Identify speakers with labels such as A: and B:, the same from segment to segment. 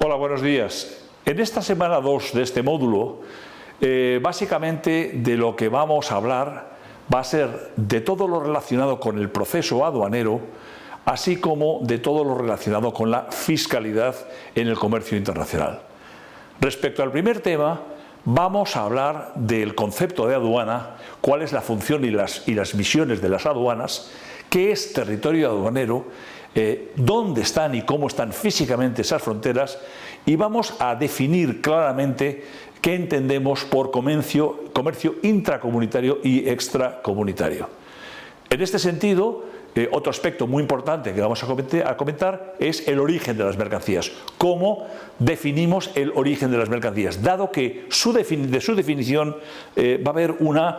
A: Hola, buenos días. En esta semana 2 de este módulo, básicamente de lo que vamos a hablar va a ser de todo lo relacionado con el proceso aduanero, así como de todo lo relacionado con la fiscalidad en el comercio internacional. Respecto al primer tema, vamos a hablar del concepto de aduana, cuál es la función y las misiones de las aduanas, qué es territorio aduanero, dónde están y cómo están físicamente esas fronteras, y vamos a definir claramente qué entendemos por comercio intracomunitario y extracomunitario. En este sentido, otro aspecto muy importante que vamos a comentar es el origen de las mercancías. ¿Cómo definimos el origen de las mercancías? Dado que de su definición va a haber una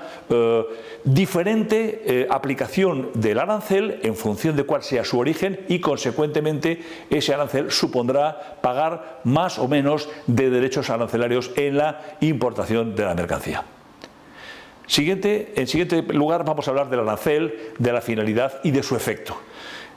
A: diferente aplicación del arancel en función de cuál sea su origen y, consecuentemente, ese arancel supondrá pagar más o menos de derechos arancelarios en la importación de la mercancía. En siguiente lugar vamos a hablar del arancel, de la finalidad y de su efecto,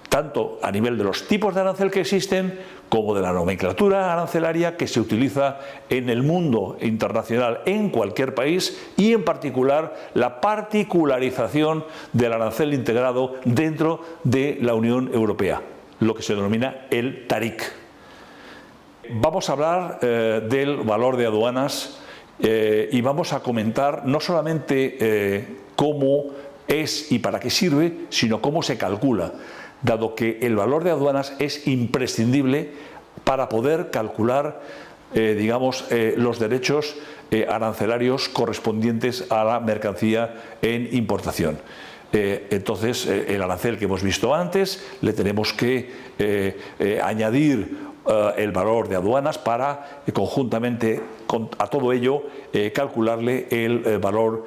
A: tanto a nivel de los tipos de arancel que existen como de la nomenclatura arancelaria que se utiliza en el mundo internacional en cualquier país y en particular la particularización del arancel integrado dentro de la Unión Europea, lo que se denomina el TARIC. Vamos a hablar del valor de aduanas y vamos a comentar no solamente cómo es y para qué sirve, sino cómo se calcula, dado que el valor de aduanas es imprescindible para poder calcular los derechos arancelarios correspondientes a la mercancía en importación. Entonces, el arancel que hemos visto antes, le tenemos que añadir el valor de aduanas para conjuntamente a todo ello calcularle el valor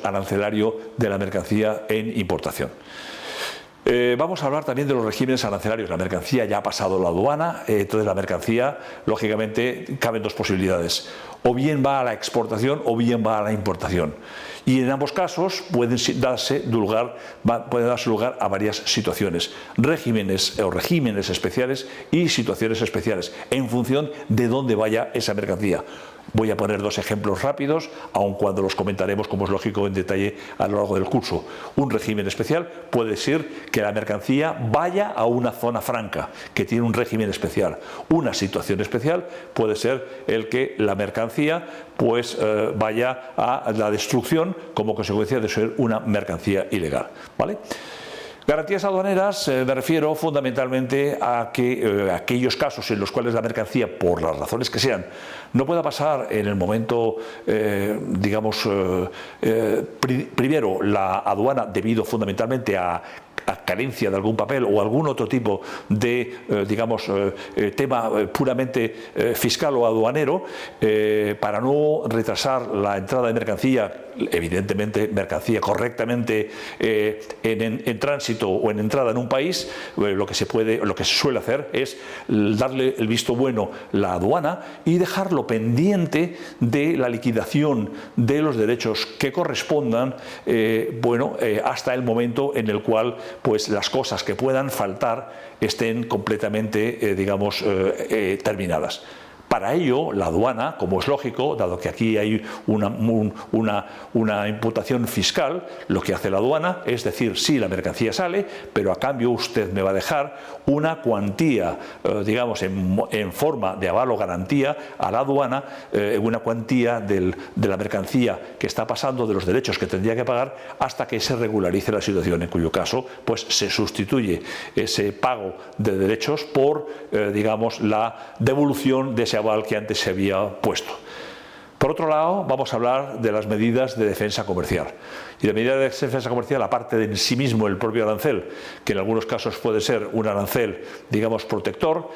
A: arancelario de la mercancía en importación. Vamos a hablar también de los regímenes arancelarios. La mercancía ya ha pasado la aduana, entonces la mercancía, lógicamente, caben dos posibilidades: o bien va a la exportación o bien va a la importación. Y en ambos casos puede darse lugar a varias situaciones, regímenes especiales y situaciones especiales, en función de dónde vaya esa mercancía. Voy a poner dos ejemplos rápidos, aun cuando los comentaremos, como es lógico, en detalle a lo largo del curso. Un régimen especial puede ser que la mercancía vaya a una zona franca, que tiene un régimen especial. Una situación especial puede ser el que la mercancía vaya a la destrucción como consecuencia de ser una mercancía ilegal, ¿vale? Garantías aduaneras, me refiero fundamentalmente a que aquellos casos en los cuales la mercancía, por las razones que sean, no pueda pasar en el momento, primero la aduana debido fundamentalmente a carencia de algún papel o algún otro tipo de, tema puramente fiscal o aduanero, para no retrasar la entrada de mercancía, evidentemente mercancía correctamente en tránsito o en entrada en un país, lo que se suele hacer es darle el visto bueno la aduana y dejarlo pendiente de la liquidación de los derechos que correspondan, hasta el momento en el cual las cosas que puedan faltar estén completamente, terminadas. Para ello, la aduana, como es lógico, dado que aquí hay una imputación fiscal, lo que hace la aduana es decir, sí, la mercancía sale, pero a cambio usted me va a dejar una cuantía, en forma de aval o garantía a la aduana, una cuantía de la mercancía que está pasando, de los derechos que tendría que pagar, hasta que se regularice la situación, en cuyo caso se sustituye ese pago de derechos por, la devolución de ese aval que antes se había puesto. Por otro lado, vamos a hablar de las medidas de defensa comercial. Y la medida de defensa comercial, aparte de en sí mismo el propio arancel, que en algunos casos puede ser un arancel, protector,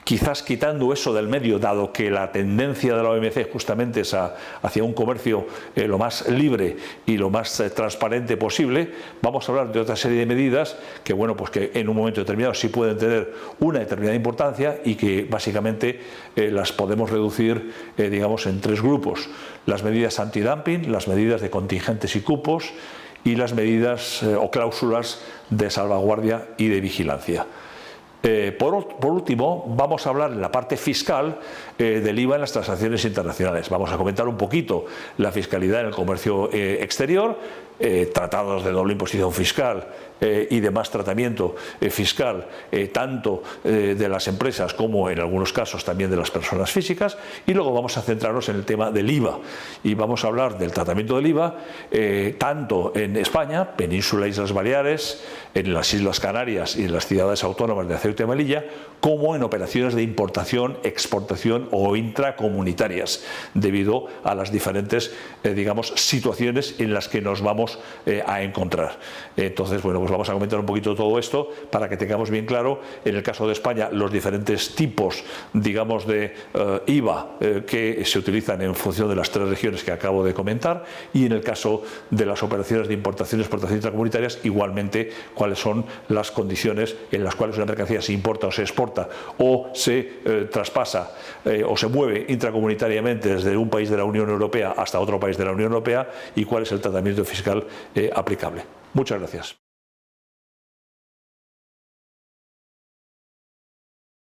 A: quizás quitando eso del medio, dado que la tendencia de la OMC justamente es hacia un comercio lo más libre y lo más transparente posible, vamos a hablar de otra serie de medidas que, que en un momento determinado sí pueden tener una determinada importancia y que básicamente las podemos reducir, en tres grupos: las medidas antidumping, las medidas de contingentes y cupos y las medidas o cláusulas de salvaguardia y de vigilancia. Por último, vamos a hablar en la parte fiscal del IVA en las transacciones internacionales. Vamos a comentar un poquito la fiscalidad en el comercio exterior, tratados de doble imposición fiscal y demás tratamiento fiscal, tanto de las empresas como en algunos casos también de las personas físicas, y luego vamos a centrarnos en el tema del IVA y vamos a hablar del tratamiento del IVA tanto en España, Península e Islas Baleares, en las Islas Canarias y en las ciudades autónomas de Ceuta y Melilla, como en operaciones de importación, exportación o intracomunitarias, debido a las diferentes digamos, situaciones en las que nos vamos a encontrar. Entonces, bueno, pues vamos a comentar un poquito todo esto para que tengamos bien claro, en el caso de España, los diferentes tipos, digamos, de IVA que se utilizan en función de las 3 regiones que acabo de comentar, y en el caso de las operaciones de importación y exportación intracomunitarias, igualmente, cuáles son las condiciones en las cuales una mercancía se importa o se exporta o se traspasa o se mueve intracomunitariamente desde un país de la Unión Europea hasta otro país de la Unión Europea, y cuál es el tratamiento fiscal aplicable. Muchas gracias.